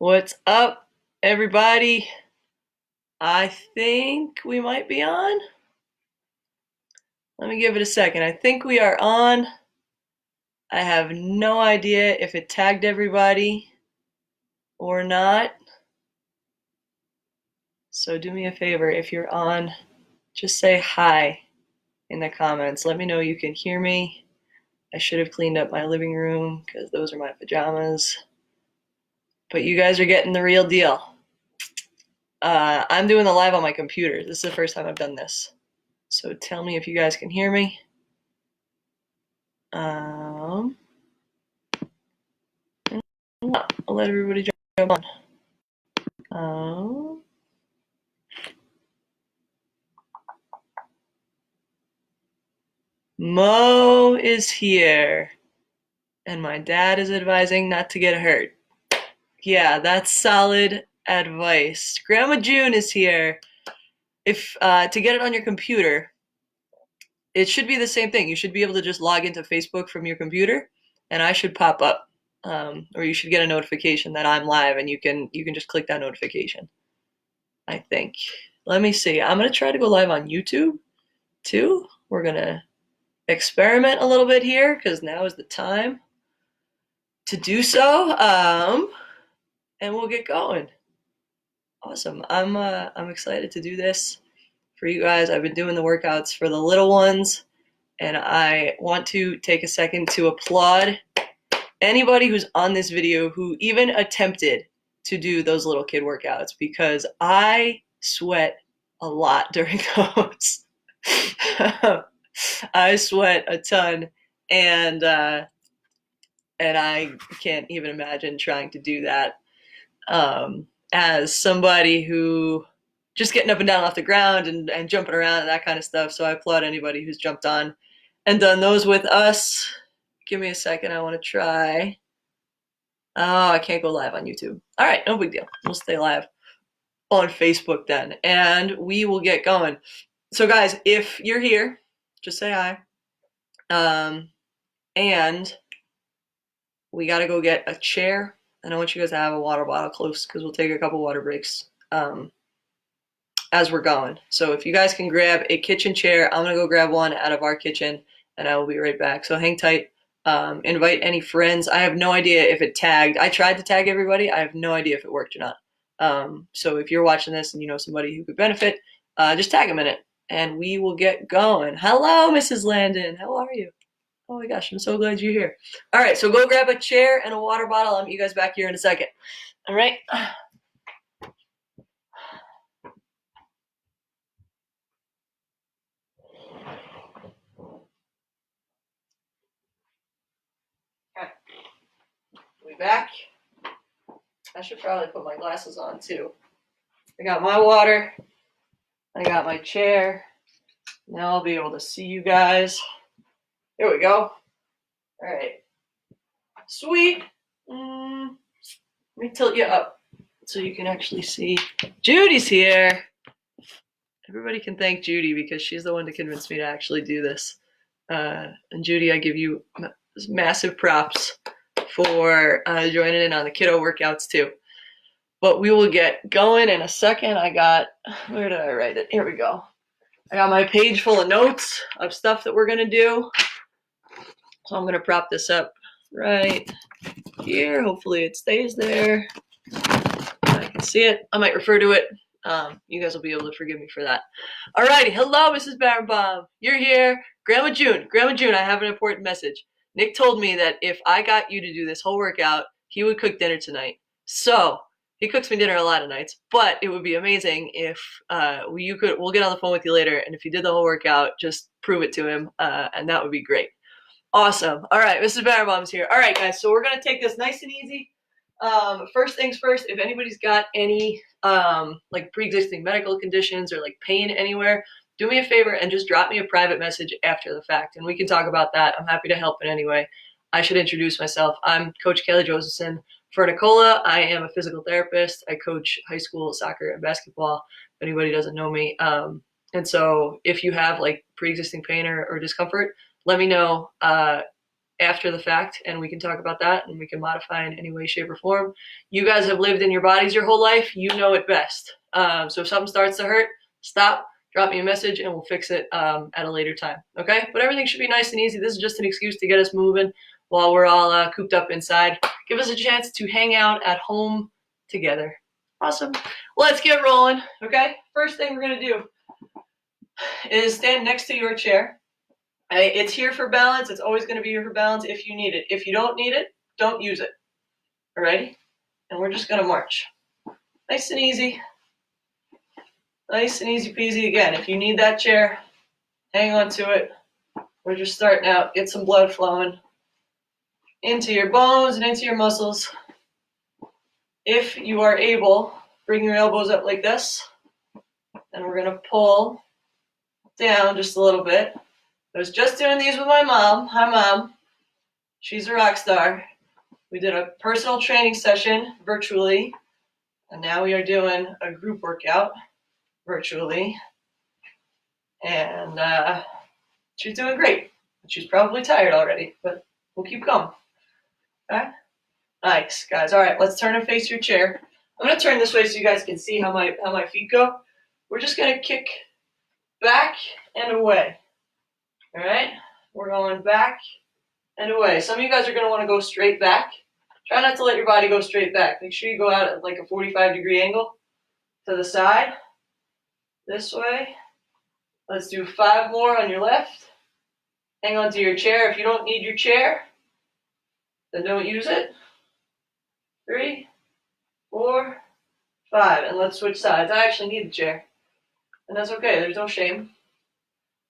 What's up, everybody? I think we might be on. Let me give it a second. I think we are on. I have no idea if it tagged everybody or not. So do me a favor, if you're on, just say hi in the comments. Let me know you can hear me. I should have cleaned up my living room because those are my pajamas. But you guys are getting the real deal. I'm doing the live on my computer. This is the first time I've done this. So tell me if you guys can hear me. I'll let everybody jump on. Mo is here, and my dad is advising not to get hurt. Yeah, that's solid advice. Grandma June is here. If to get it on your computer, it should be the same thing. You should be able to just log into Facebook from your computer, and I should pop up, or you should get a notification that I'm live, and you can just click that notification. I think. Let me see. I'm gonna try to go live on YouTube too. We're gonna experiment a little bit here because now is the time to do so. And we'll get going. Awesome. I'm excited to do this for you guys. I've been doing the workouts for the little ones, and I want to take a second to applaud anybody who's on this video who even attempted to do those little kid workouts, because I sweat a lot during those. I sweat a ton, and I can't even imagine trying to do that as somebody who just getting up and down off the ground and jumping around and that kind of stuff. So I applaud anybody who's jumped on and done those with us. Give me a second. I want to try. Oh, I can't go live on YouTube. All right, no big deal. We'll stay live on Facebook then, and we will get going. So guys, if you're here, just say hi. And we got to go get a chair, and I want you guys to have a water bottle close because we'll take a couple water breaks as we're going. So if you guys can grab a kitchen chair, I'm going to go grab one out of our kitchen, and I will be right back. So hang tight. Invite any friends. I have no idea if it tagged. I tried to tag everybody. I have no idea if it worked or not. So if you're watching this and you know somebody who could benefit, just tag them in it, and we will get going. Hello, Mrs. Landon. How are you? Oh my gosh, I'm so glad you're here. All right, so go grab a chair and a water bottle. I'll meet you guys back here in a second. All right. Okay. We back. I should probably put my glasses on too. I got my water. I got my chair. Now I'll be able to see you guys. There we go. All right. Sweet. Let me tilt you up so you can actually see. Judy's here. Everybody can thank Judy because she's the one to convince me to actually do this. And Judy, I give you massive props for joining in on the kiddo workouts too. But we will get going in a second. Where did I write it? Here we go. I got my page full of notes of stuff that we're going to do. So I'm going to prop this up right here. Hopefully it stays there. I can see it. I might refer to it. You guys will be able to forgive me for that. Alrighty. Hello, Mrs. Barenbaum. You're here. Grandma June. Grandma June, I have an important message. Nick told me that if I got you to do this whole workout, he would cook dinner tonight. So he cooks me dinner a lot of nights, but it would be amazing if we'll get on the phone with you later, and if you did the whole workout, just prove it to him, and that would be great. Awesome. All right, Mrs. Barenbaum's here. All right, guys, so we're going to take this nice and easy. First things first, if anybody's got any like pre-existing medical conditions or like pain anywhere, do me a favor and just drop me a private message after the fact, and we can talk about that. I'm happy to help in any way. I should introduce myself. I'm Coach Kelly Josephson for Nicola. I am a physical therapist. I coach high school soccer and basketball, if anybody doesn't know me. And so if you have like pre-existing pain or discomfort, let me know. after the fact, and we can talk about that, and we can modify in any way, shape, or form. You guys have lived in your bodies your whole life. You know it best. So if something starts to hurt, stop, drop me a message, and we'll fix it at a later time, okay? But everything should be nice and easy. This is just an excuse to get us moving while we're all cooped up inside. Give us a chance to hang out at home together. Awesome. Let's get rolling, okay? First thing we're going to do is stand next to your chair. It's here for balance. It's always going to be here for balance if you need it. If you don't need it, don't use it. Alrighty? And we're just going to march. Nice and easy. Nice and easy peasy. Again, if you need that chair, hang on to it. We're just starting out. Get some blood flowing into your bones and into your muscles. If you are able, bring your elbows up like this. And we're going to pull down just a little bit. I was just doing these with my mom. Hi, Mom. She's a rock star. We did a personal training session virtually, and now we are doing a group workout virtually. And she's doing great. She's probably tired already, but we'll keep going. Okay? Nice, guys. All right, let's turn and face your chair. I'm going to turn this way so you guys can see how my feet go. We're just going to kick back and away. All right? We're going back and away. Some of you guys are going to want to go straight back. Try not to let your body go straight back. Make sure you go out at like a 45-degree angle to the side. This way. Let's do 5 more on your left. Hang on to your chair. If you don't need your chair, then don't use it. 3, 4, 5. And let's switch sides. I actually need the chair. And that's okay. There's no shame.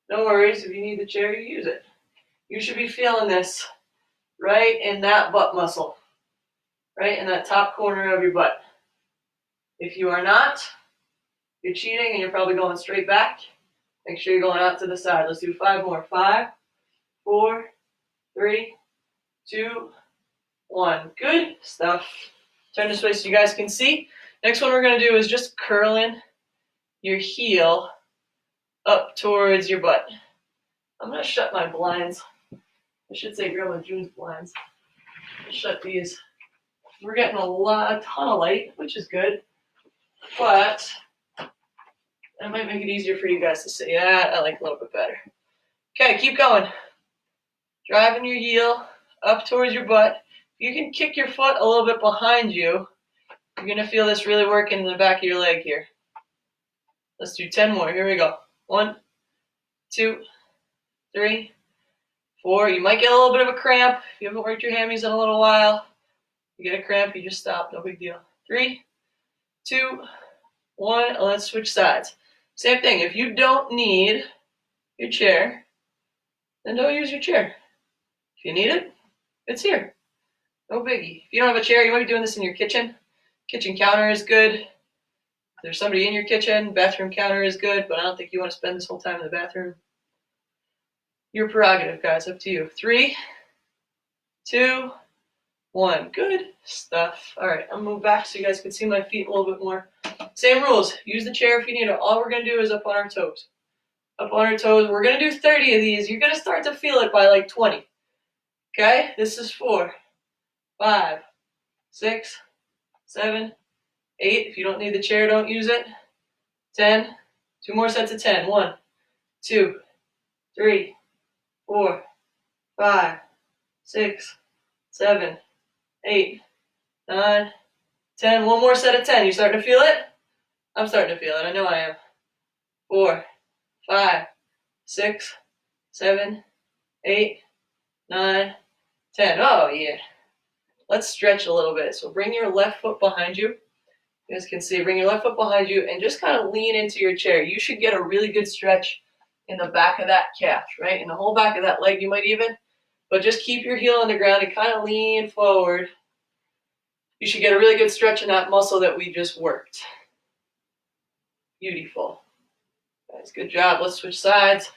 No worries. If you need the chair, you use it. You should be feeling this right in that butt muscle. Right in that top corner of your butt. If you are not, you're cheating and you're probably going straight back. Make sure you're going out to the side. Let's do 5 more. 5, 4, 3, 2, 1. Good stuff. Turn this way so you guys can see. Next one we're going to do is just curling your heel up towards your butt. I'm going to shut my blinds. I should say Grandma June's blinds. I'll shut these. We're getting a ton of light, which is good. But that might make it easier for you guys to see. Yeah, I like a little bit better. Okay, keep going. Driving your heel up towards your butt. You can kick your foot a little bit behind you. You're going to feel this really working in the back of your leg here. Let's do 10 more. Here we go. 1, 2, 3, 4. You might get a little bit of a cramp. If you haven't worked your hammies in a little while, you get a cramp, you just stop. No big deal. 3, 2, 1. And let's switch sides. Same thing. If you don't need your chair, then don't use your chair. If you need it, it's here. No biggie. If you don't have a chair, you might be doing this in your kitchen. Kitchen counter is good. If there's somebody in your kitchen, bathroom counter is good, but I don't think you want to spend this whole time in the bathroom. Your prerogative, guys. Up to you. 3, 2, 1. Good stuff. All right, I'm going to move back so you guys can see my feet a little bit more. Same rules. Use the chair if you need it. All we're going to do is up on our toes. Up on our toes. We're going to do 30 of these. You're going to start to feel it by like 20. Okay? This is 4, 5, 6, 7, 8. If you don't need the chair, don't use it. 10. 2 more sets of 10. 1, 2, 3, 4, 5, 6, 7, 8, 9, 10. 1 more set of 10. You starting to feel it? I'm starting to feel it. I know I am. 4, 5, 6, 7, 8, 9, 10. Oh, yeah. Let's stretch a little bit. So bring your left foot behind you. You guys can see, bring your left foot behind you and just kind of lean into your chair. You should get a really good stretch in the back of that calf, right? In the whole back of that leg, you might even. But just keep your heel on the ground and kind of lean forward. You should get a really good stretch in that muscle that we just worked. Beautiful. Guys, good job. Let's switch sides.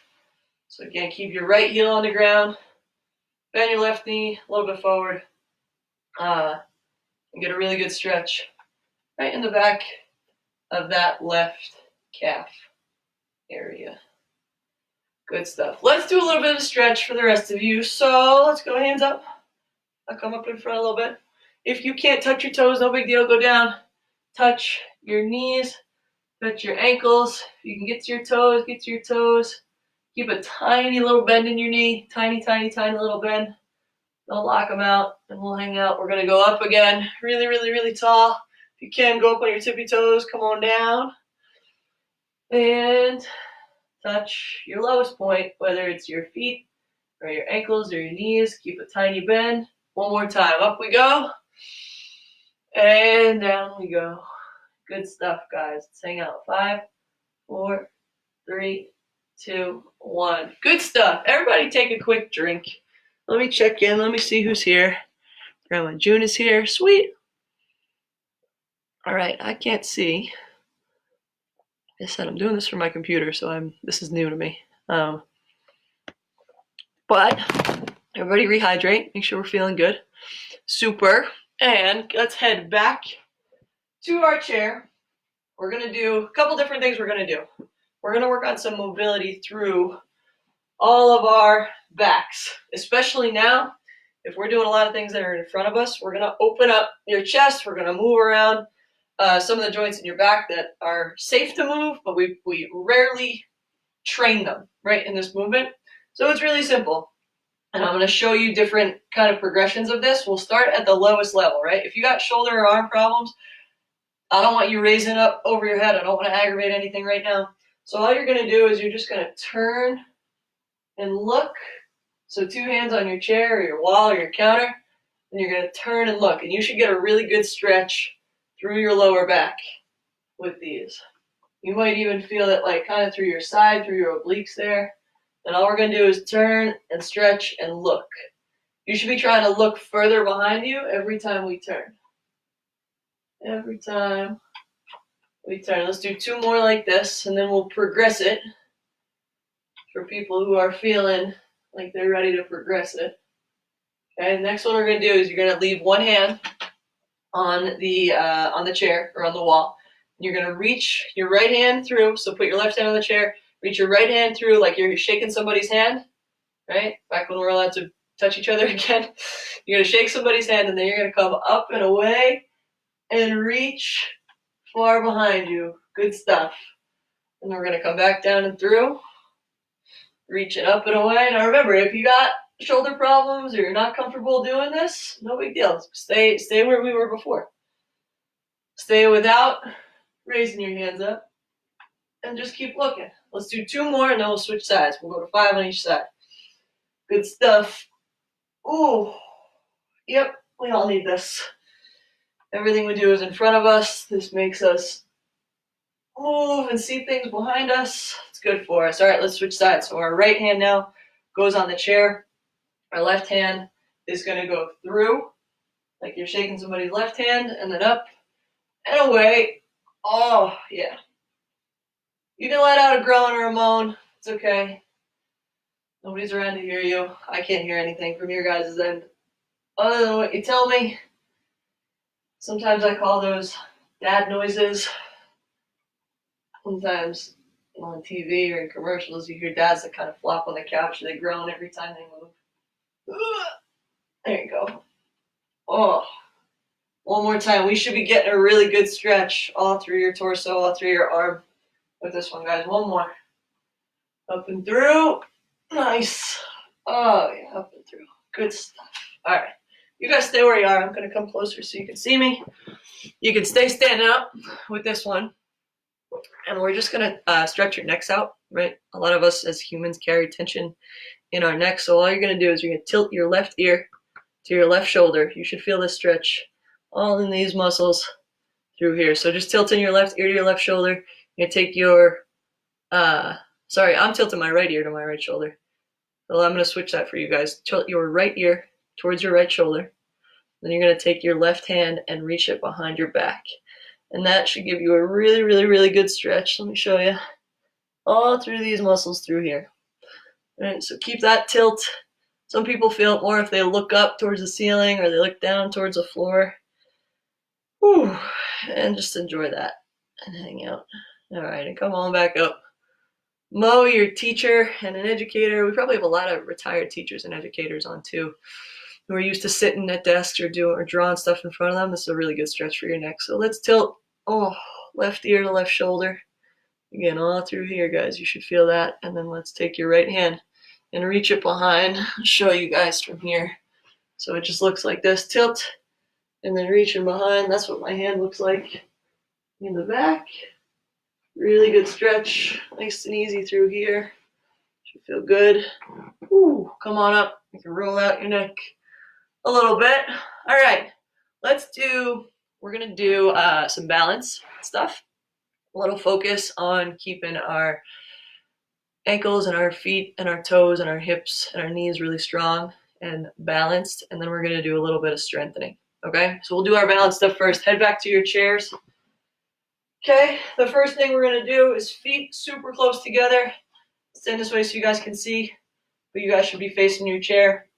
So again, keep your right heel on the ground. Bend your left knee a little bit forward. And get a really good stretch right in the back of that left calf area. Good stuff. Let's do a little bit of a stretch for the rest of you. So let's go hands up. I'll come up in front a little bit. If you can't touch your toes, no big deal. Go down. Touch your knees. Touch your ankles. If you can get to your toes, get to your toes. Keep a tiny little bend in your knee. Tiny, tiny, tiny little bend. Don't lock them out, and we'll hang out. We're going to go up again. Really, really, really tall. If you can, go up on your tippy toes. Come on down. And touch your lowest point, whether it's your feet or your ankles or your knees. Keep a tiny bend. One more time. Up we go. And down we go. Good stuff, guys. Let's hang out. 5, 4, 3, 2, 1. Good stuff. Everybody take a quick drink. Let me check in. Let me see who's here. Grandma June is here. Sweet. All right. I can't see. I said I'm doing this from my computer, so this is new to me. But everybody rehydrate. Make sure we're feeling good. Super. And let's head back to our chair. We're going to do a couple different things we're going to do. We're going to work on some mobility through all of our backs, especially now. If we're doing a lot of things that are in front of us, we're going to open up your chest. We're going to move around some of the joints in your back that are safe to move, but we rarely train them, right, in this movement. So it's really simple. And I'm going to show you different kind of progressions of this. We'll start at the lowest level, right? If you got shoulder or arm problems, I don't want you raising up over your head. I don't want to aggravate anything right now. So all you're going to do is you're just going to turn and look. So 2 hands on your chair or your wall or your counter, and you're going to turn and look. And you should get a really good stretch through your lower back with these. You might even feel it like kind of through your side, through your obliques there. And all we're going to do is turn and stretch and look. You should be trying to look further behind you every time we turn. Every time we turn. Let's do 2 more like this, and then we'll progress it for people who are feeling like they're ready to progress it. Okay, the next one we're going to do is you're going to leave one hand on the chair or on the wall. You're going to reach your right hand through, so put your left hand on the chair, reach your right hand through like you're shaking somebody's hand, right? Back when we're allowed to touch each other again. You're going to shake somebody's hand, and then you're going to come up and away and reach far behind you. Good stuff. And then we're going to come back down and through, reach it up and away. Now remember, if you got shoulder problems or you're not comfortable doing this, no big deal. Stay where we were before. Stay without raising your hands up and just keep looking. Let's do 2 more and then we'll switch sides. We'll go to 5 on each side. Good stuff. Ooh, yep, we all need this. Everything we do is in front of us. This makes us move and see things behind us. It's good for us. All right, let's switch sides. So our right hand now goes on the chair. Our left hand is going to go through, like you're shaking somebody's left hand, and then up and away. Oh, yeah. You can let out a groan or a moan. It's okay. Nobody's around to hear you. I can't hear anything from your guys' end other than what you tell me. Sometimes I call those dad noises. Sometimes on TV or in commercials, you hear dads that kind of flop on the couch. They groan every time they move. There you go. Oh, one more time. We should be getting a really good stretch all through your torso, all through your arm with this one, guys. One more. Up and through. Nice. Oh, yeah, up and through. Good stuff. All right. You guys stay where you are. I'm going to come closer so you can see me. You can stay standing up with this one. And we're just going to stretch your necks out, right? A lot of us as humans carry tension in our neck. So all you're going to do is you're going to tilt your left ear to your left shoulder. You should feel this stretch all in these muscles through here. So just tilting your left ear to your left shoulder. You're going to take your, I'm tilting my right ear to my right shoulder. So I'm going to switch that for you guys. Tilt your right ear towards your right shoulder. Then you're going to take your left hand and reach it behind your back. And that should give you a really, really, really good stretch. Let me show you. All through these muscles through here. All right, so keep that tilt. Some people feel it more if they look up towards the ceiling or they look down towards the floor. Whew. And just enjoy that and hang out. All right, and come on back up. Mo, your teacher and an educator, we probably have a lot of retired teachers and educators on too, who are used to sitting at desks or drawing stuff in front of them. This is a really good stretch for your neck. So let's tilt, left ear to left shoulder. Again, all through here, guys. You should feel that. And then let's take your right hand and reach it behind. I'll show you guys from here. So it just looks like this. Tilt and then reaching behind. That's what my hand looks like in the back. Really good stretch. Nice and easy through here. Should feel good. Ooh, come on up. You can roll out your neck a little bit. All right. We're going to do some balance stuff. A little focus on keeping our ankles and our feet and our toes and our hips and our knees really strong and balanced. And then we're going to do a little bit of strengthening. Okay, so we'll do our balance stuff first. Head back to your chairs. Okay, the first thing we're going to do is feet super close together. Stand this way so you guys can see, but you guys should be facing your chair.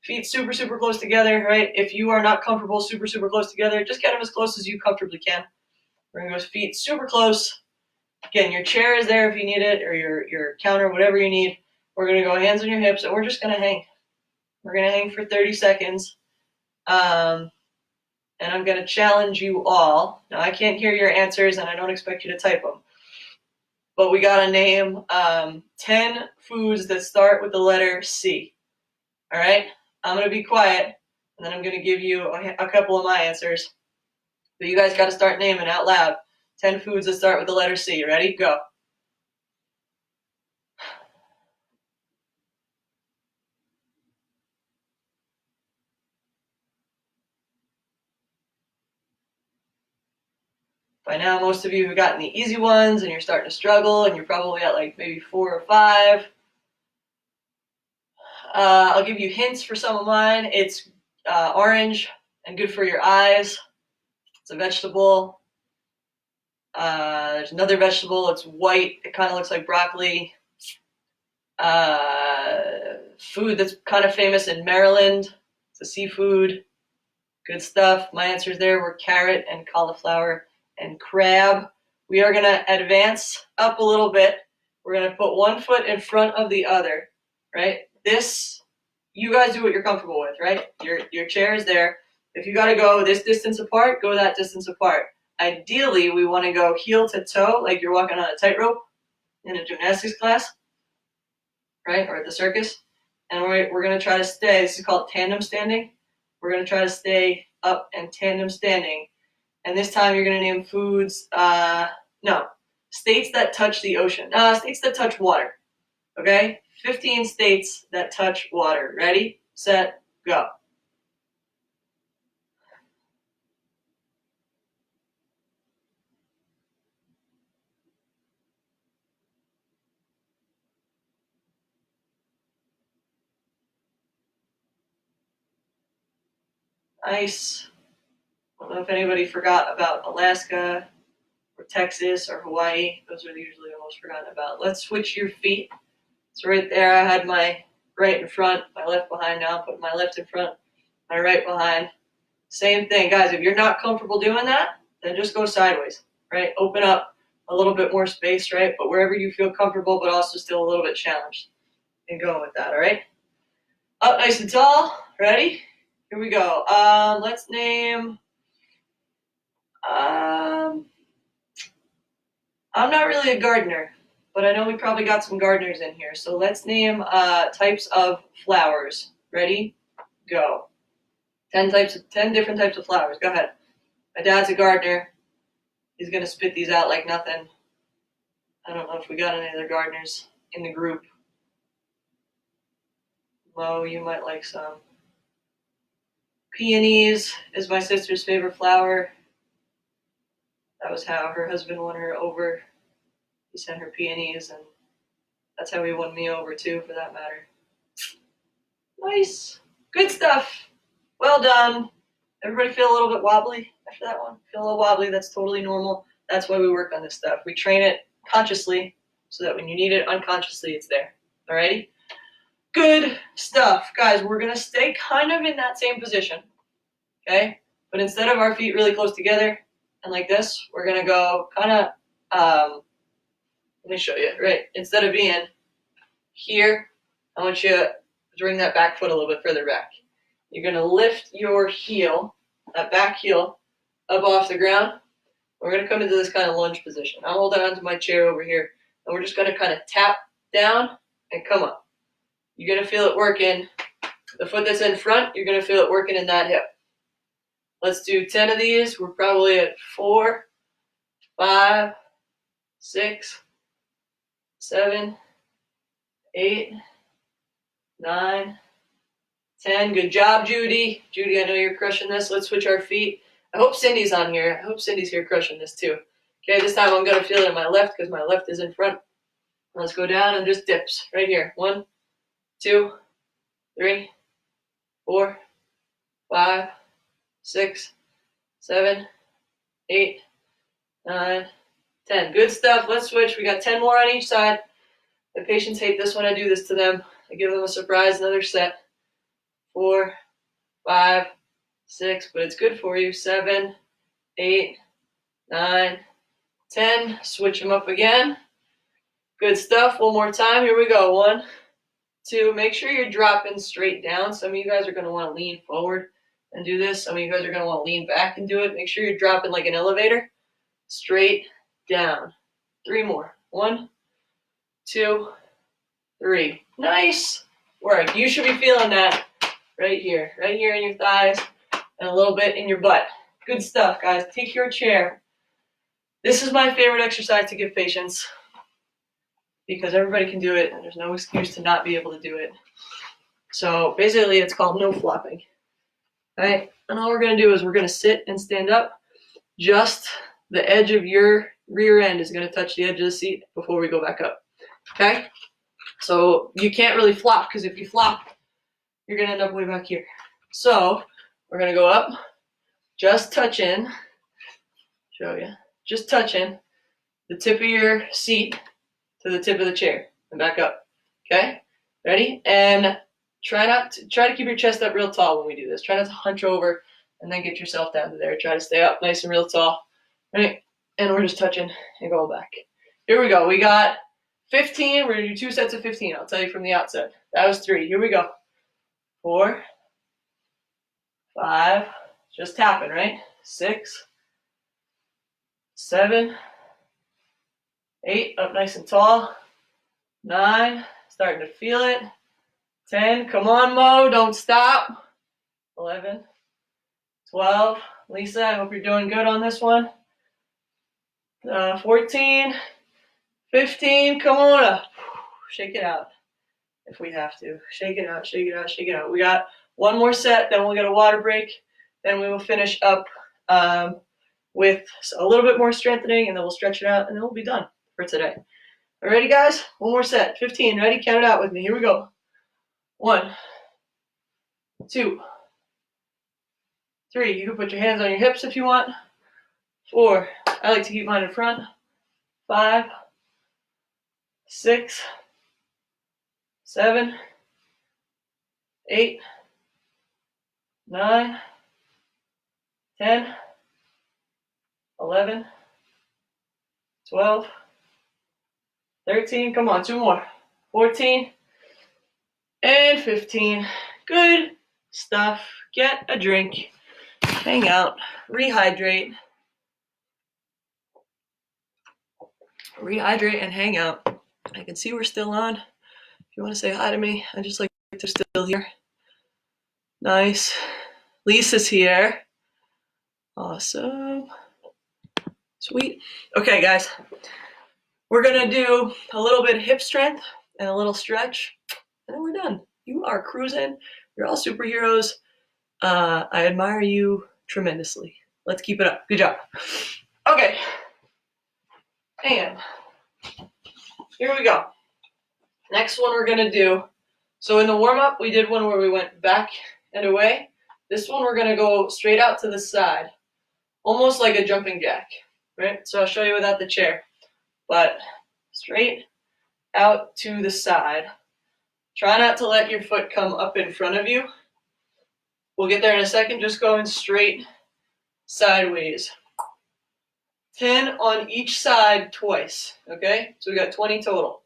Feet super, super close together, right? If you are not comfortable super, super close together, just get them as close as you comfortably can. We're going to go feet super close. Again, your chair is there if you need it, or your counter, whatever you need. We're going to go hands on your hips, and we're just going to hang. We're going to hang for 30 seconds. And I'm going to challenge you all. Now, I can't hear your answers, and I don't expect you to type them. But we got to name 10 foods that start with the letter C. All right? I'm going to be quiet, and then I'm going to give you a couple of my answers. But you guys got to start naming out loud 10 foods that start with the letter C. Ready? Go. By now, most of you have gotten the easy ones, and you're starting to struggle, and you're probably at like maybe 4 or 5. I'll give you hints for some of mine. It's orange and good for your eyes. It's a vegetable. There's another vegetable. It's white. It kind of looks like broccoli. Food that's kind of famous in Maryland. It's a seafood. Good stuff. My answers there were carrot and cauliflower and crab. We are going to advance up a little bit. We're going to put one foot in front of the other, right? This, you guys do what you're comfortable with, right? Your chair is there. If you got to go this distance apart, go that distance apart. Ideally, we want to go heel to toe, like you're walking on a tightrope in a gymnastics class, right? Or at the circus. And we're going to try to stay, this is called tandem standing. We're going to try to stay up and tandem standing. And this time you're going to name foods, states that touch the ocean. States that touch water, okay? 15 states that touch water. Ready, set, go. Nice. I don't know if anybody forgot about Alaska or Texas or Hawaii. Those are usually the most forgotten about. Let's switch your feet. So right there, I had my right in front, my left behind. Now I'm putting my left in front, my right behind. Same thing, guys. If you're not comfortable doing that, then just go sideways, right? Open up a little bit more space, right? But wherever you feel comfortable, but also still a little bit challenged. And go with that, all right? Up nice and tall. Ready? Here we go. Let's name. I'm not really a gardener, but I know we probably got some gardeners in here. So let's name types of flowers. Ready? Go. 10 different types of flowers. Go ahead. My dad's a gardener. He's gonna spit these out like nothing. I don't know if we got any other gardeners in the group. Mo, you might like some. Peonies is my sister's favorite flower. That was how her husband won her over. He sent her peonies, and that's how he won me over too, for that matter. Nice. Good stuff. Well done. Everybody feel a little bit wobbly after that one? Feel a little wobbly, that's totally normal. That's why we work on this stuff. We train it consciously so that when you need it unconsciously, it's there. Alrighty? Good stuff. Guys, we're going to stay kind of in that same position. Okay? But instead of our feet really close together and like this, we're going to go kind of Let me show you. Right, instead of being here, I want you to bring that back foot a little bit further back. You're going to lift your heel, that back heel, up off the ground. We're going to come into this kind of lunge position. I'm holding onto my chair over here, and we're just going to kind of tap down and come up. You're going to feel it working. The foot that's in front, you're going to feel it working in that hip. Let's do 10 of these. We're probably at 4, 5, 6, 7, 8, 9, 10. Good job, Judy. Judy, I know you're crushing this. Let's switch our feet. I hope Cindy's on here. I hope Cindy's here crushing this too. Okay, this time I'm going to feel it in my left because my left is in front. Let's go down and just dips right here. 1, 2, 3, 4, 5, 6, 7, 8, 9, 10. Good stuff. Let's switch. We got 10 more on each side. The patients hate this when I do this to them. I give them a surprise, another set. 4, 5, 6, but it's good for you. 7, 8, 9, 10. Switch them up again. Good stuff. One more time. Here we go. 1, 2. Make sure you're dropping straight down. Some of you guys are going to want to lean forward and do this. Some of you guys are going to want to lean back and do it. Make sure you're dropping like an elevator. Straight down. 3 more. 1, 2, 3. Nice work. You should be feeling that right here in your thighs, and a little bit in your butt. Good stuff, guys. Take your chair. This is my favorite exercise to give patients because everybody can do it, and there's no excuse to not be able to do it. So basically, it's called no flopping. All right, and all we're going to do is we're going to sit and stand up. Just the edge of your rear end is going to touch the edge of the seat before we go back up. Okay? So you can't really flop, because if you flop, you're going to end up way back here. So we're going to go up, just touching, show you, just touching the tip of your seat to the tip of the chair and back up. Okay? Ready? And try to keep your chest up real tall when we do this. Try not to hunch over and then get yourself down to there. Try to stay up nice and real tall. Right? And we're just touching and going back. Here we go. We got 15. We're going to do 2 sets of 15. I'll tell you from the outset. That was 3. Here we go. 4, 5. Just tapping, right? 6, 7, 8. Up nice and tall. 9. Starting to feel it. 10. Come on, Mo. Don't stop. 11, 12. Lisa, I hope you're doing good on this one. 14, 15. Come on up. Shake it out if we have to. Shake it out, shake it out, shake it out. We got 1 more set, then we'll get a water break. Then we will finish up with a little bit more strengthening, and then we'll stretch it out, and then we'll be done for today. All ready, guys? 1 more set. 15. Ready? Count it out with me. Here we go. 1, 2, 3. You can put your hands on your hips if you want. 4. I like to keep mine in front. 5, 6, 7, 8, 9, 10, 11, 12, 13. Come on, 2 more. 14 and 15. Good stuff. Get a drink. Hang out. Rehydrate. Rehydrate and hang out. I can see we're still on. If you want to say hi to me, I just like they're still here. Nice. Lisa's here. Awesome. Sweet. Okay, guys. We're going to do a little bit of hip strength and a little stretch, and then we're done. You are cruising. You're all superheroes. I admire you tremendously. Let's keep it up. Good job. Okay. And here we go. Next one we're going to do. So in the warm-up, we did one where we went back and away. This one we're going to go straight out to the side, almost like a jumping jack, right? So I'll show you without the chair, but straight out to the side. Try not to let your foot come up in front of you. We'll get there in a second. Just going straight sideways. 10 on each side twice, okay? So we got 20 total.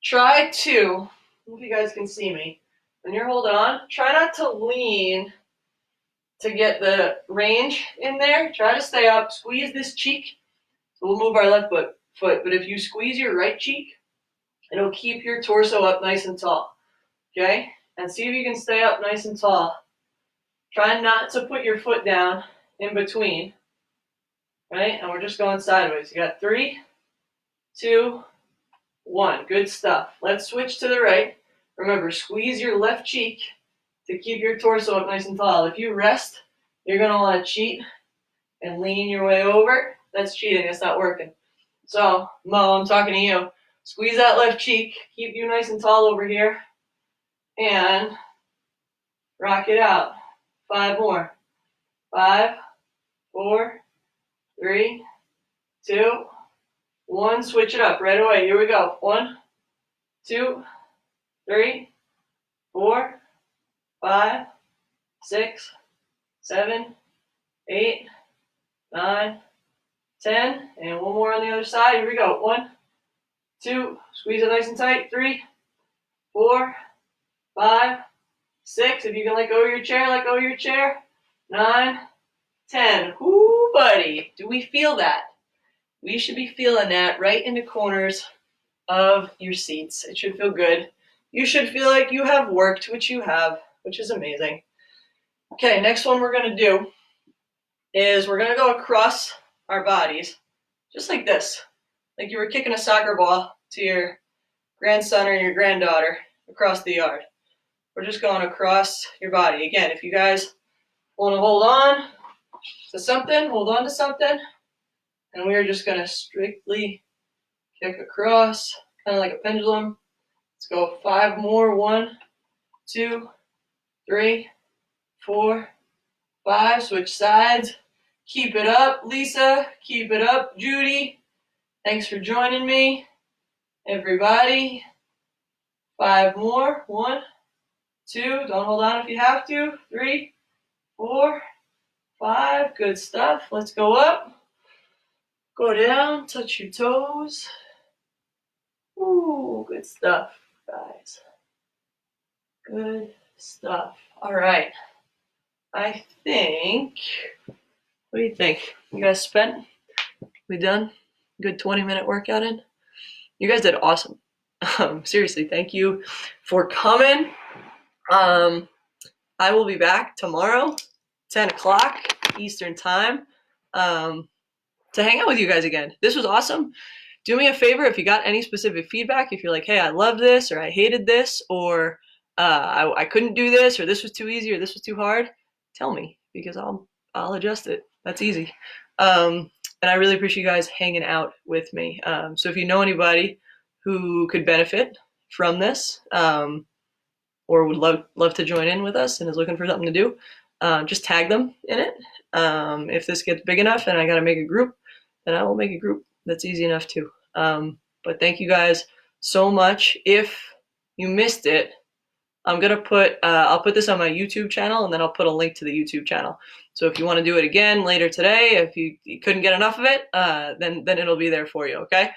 Try to, I don't know if you guys can see me, when you're holding on, try not to lean to get the range in there. Try to stay up, squeeze this cheek. So we'll move our left foot, but if you squeeze your right cheek, it'll keep your torso up nice and tall, okay? And see if you can stay up nice and tall. Try not to put your foot down in between, right? And we're just going sideways. You got 3, 2, 1. Good stuff. Let's switch to the right. Remember, squeeze your left cheek to keep your torso up nice and tall. If you rest, you're going to want to cheat and lean your way over. That's cheating. That's not working. So, Mo, I'm talking to you. Squeeze that left cheek. Keep you nice and tall over here. And rock it out. 5 more. 5, 4, 3, 2, 1. Switch it up right away. Here we go. 1, 2, 3, 4, 5, 6, 7, 8, 9, 10. And one more on the other side. Here we go. 1, 2. Squeeze it nice and tight. 3, 4, 5, 6. If you can let go of your chair, let go of your chair. 9, 10. Whoo, buddy. Do we feel that? We should be feeling that right in the corners of your seats. It should feel good. You should feel like you have worked, which you have, which is amazing. Okay, next one we're going to do is we're going to go across our bodies, just like this. Like you were kicking a soccer ball to your grandson or your granddaughter across the yard. We're just going across your body. Again, if you guys want to hold on to something, hold on to something. And we're just going to strictly kick across, kind of like a pendulum. Let's go 5 more. 1, 2, 3, 4, 5. Switch sides. Keep it up, Lisa. Keep it up, Judy. Thanks for joining me, everybody. 5 more. 1, 2. Don't hold on if you have to. 3, 4, 5. Good stuff. Let's go up. Go down, touch your toes. Ooh, good stuff, guys. Good stuff. All right. I think, what do you think? You guys spent? We done? Good 20-minute workout in? You guys did awesome. Seriously, thank you for coming. I will be back tomorrow, 10 o'clock Eastern time. To hang out with you guys again. This was awesome. Do me a favor, if you got any specific feedback, if you're like, hey, I love this, or I hated this, or I couldn't do this, or this was too easy, or this was too hard, tell me, because I'll adjust it. That's easy. And I really appreciate you guys hanging out with me. So if you know anybody who could benefit from this, or would love to join in with us and is looking for something to do, just tag them in it. If this gets big enough and I got to make a group, then I will make a group. That's easy enough too. But thank you guys so much. If you missed it, I'm gonna put I'll put this on my YouTube channel, and then I'll put a link to the YouTube channel. So if you want to do it again later today, if you couldn't get enough of it, then it'll be there for you. Okay.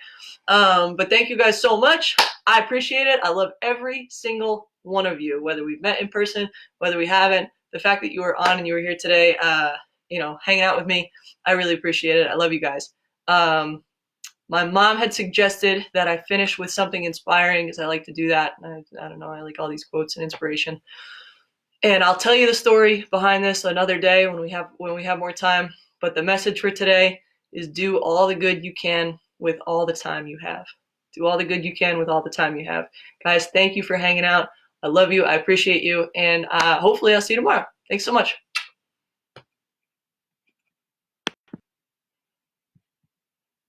But thank you guys so much. I appreciate it. I love every single one of you, whether we've met in person, whether we haven't. The fact that you were on and you were here today, hanging out with me, I really appreciate it. I love you guys. My mom had suggested that I finish with something inspiring, because I like to do that. I don't know, I like all these quotes and inspiration. And I'll tell you the story behind this another day when we have more time. But the message for today is do all the good you can with all the time you have. Do all the good you can with all the time you have. Guys, thank you for hanging out. I love you. I appreciate you. And hopefully I'll see you tomorrow. Thanks so much.